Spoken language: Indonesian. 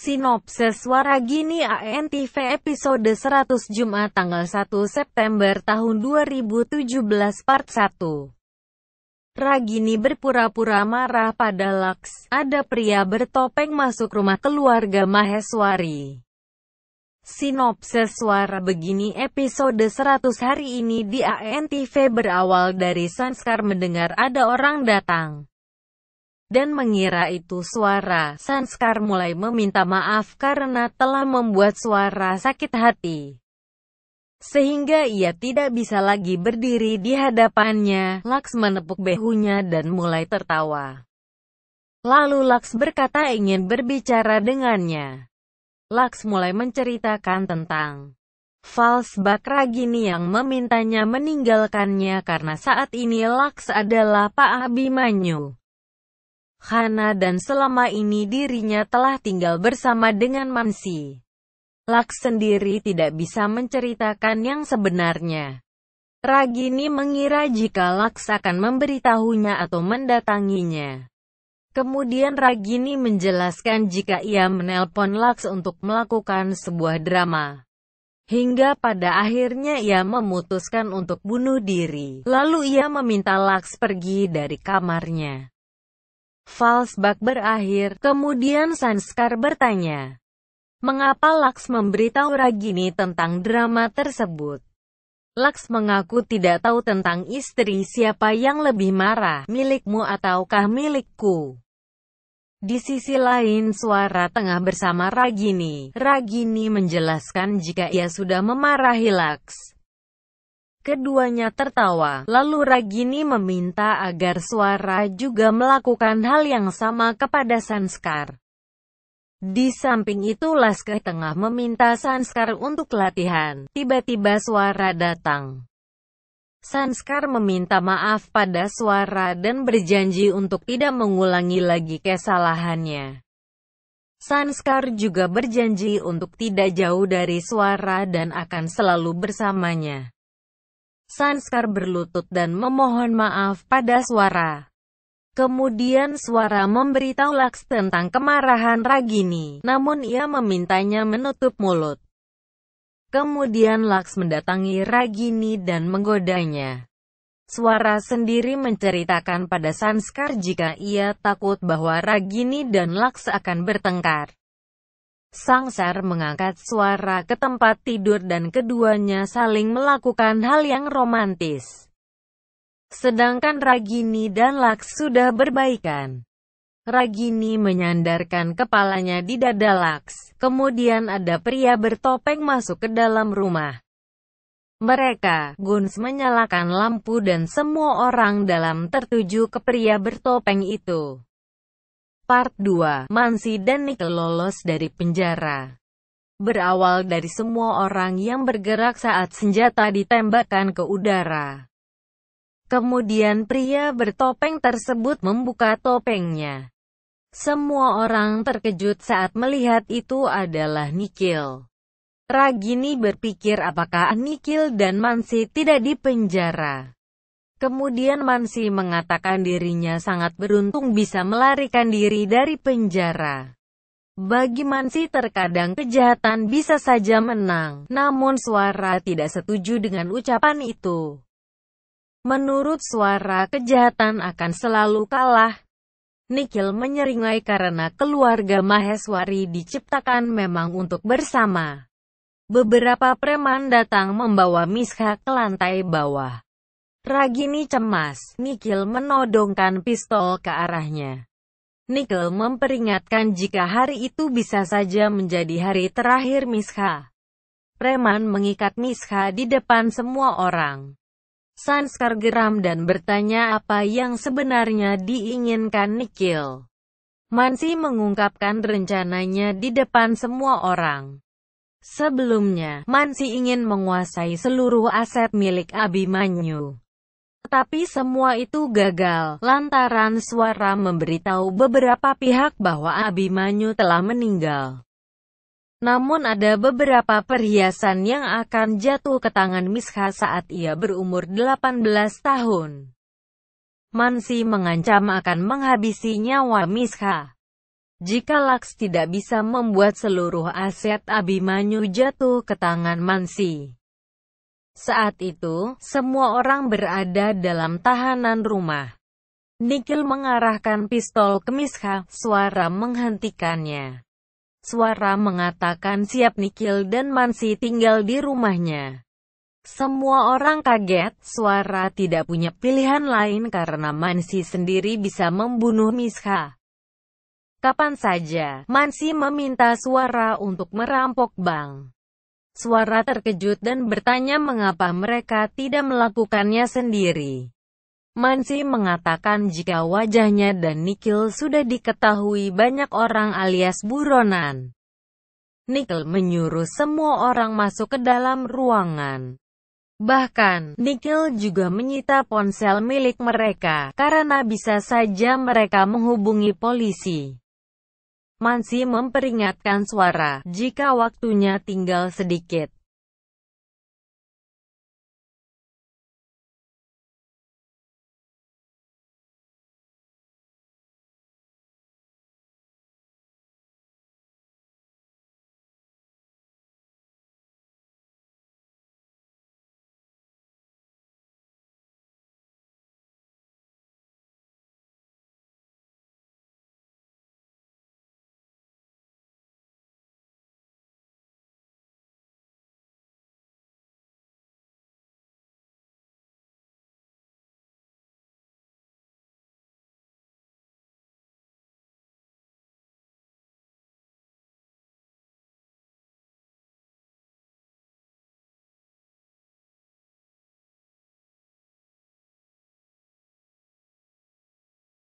Sinopsis Waragini ANTV episode 100 Jumat tanggal 1 September tahun 2017 part 1. Ragini berpura-pura marah pada Laks. Ada pria bertopeng masuk rumah keluarga Maheswari. Sinopsis Suara Begini episode 100 hari ini di ANTV berawal dari Sanskar mendengar ada orang datang dan mengira itu suara. Sanskar mulai meminta maaf karena telah membuat suara sakit hati, sehingga ia tidak bisa lagi berdiri di hadapannya. Laks menepuk bahunya dan mulai tertawa. Lalu Laks berkata ingin berbicara dengannya. Laks mulai menceritakan tentang Falsbak Ragini yang memintanya meninggalkannya karena saat ini Laks adalah Pak Abimanyu Khana dan selama ini dirinya telah tinggal bersama dengan Mansi. Laks sendiri tidak bisa menceritakan yang sebenarnya. Ragini mengira jika Laks akan memberitahunya atau mendatanginya. Kemudian Ragini menjelaskan jika ia menelpon Laks untuk melakukan sebuah drama. Hingga pada akhirnya ia memutuskan untuk bunuh diri. Lalu ia meminta Laks pergi dari kamarnya. Falsbak berakhir, kemudian Sanskar bertanya, mengapa Laks memberitahu Ragini tentang drama tersebut? Laks mengaku tidak tahu tentang istri siapa yang lebih marah, milikmu ataukah milikku. Di sisi lain suara tengah bersama Ragini. Ragini menjelaskan jika ia sudah memarahi Laks. Keduanya tertawa, lalu Ragini meminta agar suara juga melakukan hal yang sama kepada Sanskar. Di samping itu Laskar tengah meminta Sanskar untuk latihan. Tiba-tiba suara datang. Sanskar meminta maaf pada suara dan berjanji untuk tidak mengulangi lagi kesalahannya. Sanskar juga berjanji untuk tidak jauh dari suara dan akan selalu bersamanya. Sanskar berlutut dan memohon maaf pada suara. Kemudian suara memberitahu Laks tentang kemarahan Ragini, namun ia memintanya menutup mulut. Kemudian Laks mendatangi Ragini dan menggodanya. Suara sendiri menceritakan pada Sanskar jika ia takut bahwa Ragini dan Laks akan bertengkar. Sanskar mengangkat suara ke tempat tidur dan keduanya saling melakukan hal yang romantis. Sedangkan Ragini dan Laks sudah berbaikan. Ragini menyandarkan kepalanya di dada Laks. Kemudian ada pria bertopeng masuk ke dalam rumah. Mereka, Guns menyalakan lampu dan semua orang dalam tertuju ke pria bertopeng itu. Part 2, Mansi dan Nickel lolos dari penjara. Berawal dari semua orang yang bergerak saat senjata ditembakkan ke udara. Kemudian pria bertopeng tersebut membuka topengnya. Semua orang terkejut saat melihat itu adalah Nikhil. Ragini berpikir apakah Nikhil dan Mansi tidak dipenjara. Kemudian Mansi mengatakan dirinya sangat beruntung bisa melarikan diri dari penjara. Bagi Mansi terkadang kejahatan bisa saja menang, namun suara tidak setuju dengan ucapan itu. Menurut suara kejahatan akan selalu kalah. Nikhil menyeringai karena keluarga Maheswari diciptakan memang untuk bersama. Beberapa preman datang membawa Misha ke lantai bawah. Ragini cemas. Nikhil menodongkan pistol ke arahnya. Nikhil memperingatkan jika hari itu bisa saja menjadi hari terakhir Misha. Preman mengikat Misha di depan semua orang. Sanskar geram dan bertanya apa yang sebenarnya diinginkan Nikhil. Mansi mengungkapkan rencananya di depan semua orang. Sebelumnya, Mansi ingin menguasai seluruh aset milik Abimanyu. Tetapi semua itu gagal, lantaran suara memberitahu beberapa pihak bahwa Abimanyu telah meninggal. Namun ada beberapa perhiasan yang akan jatuh ke tangan Misha saat ia berumur 18 tahun. Mansi mengancam akan menghabisi nyawa Misha. jika Lux tidak bisa membuat seluruh aset Abimanyu jatuh ke tangan Mansi. Saat itu, semua orang berada dalam tahanan rumah. Nikhil mengarahkan pistol ke Misha, suara menghentikannya. Suara mengatakan siap. Nikhil dan Mansi tinggal di rumahnya. Semua orang kaget, suara tidak punya pilihan lain karena Mansi sendiri bisa membunuh Misha. Kapan saja, Mansi meminta suara untuk merampok bank. Suara terkejut dan bertanya mengapa mereka tidak melakukannya sendiri. Mansi mengatakan jika wajahnya dan Nikhil sudah diketahui banyak orang alias buronan. Nikhil menyuruh semua orang masuk ke dalam ruangan. Bahkan, Nikhil juga menyita ponsel milik mereka, karena bisa saja mereka menghubungi polisi. Mansi memperingatkan suara, jika waktunya tinggal sedikit.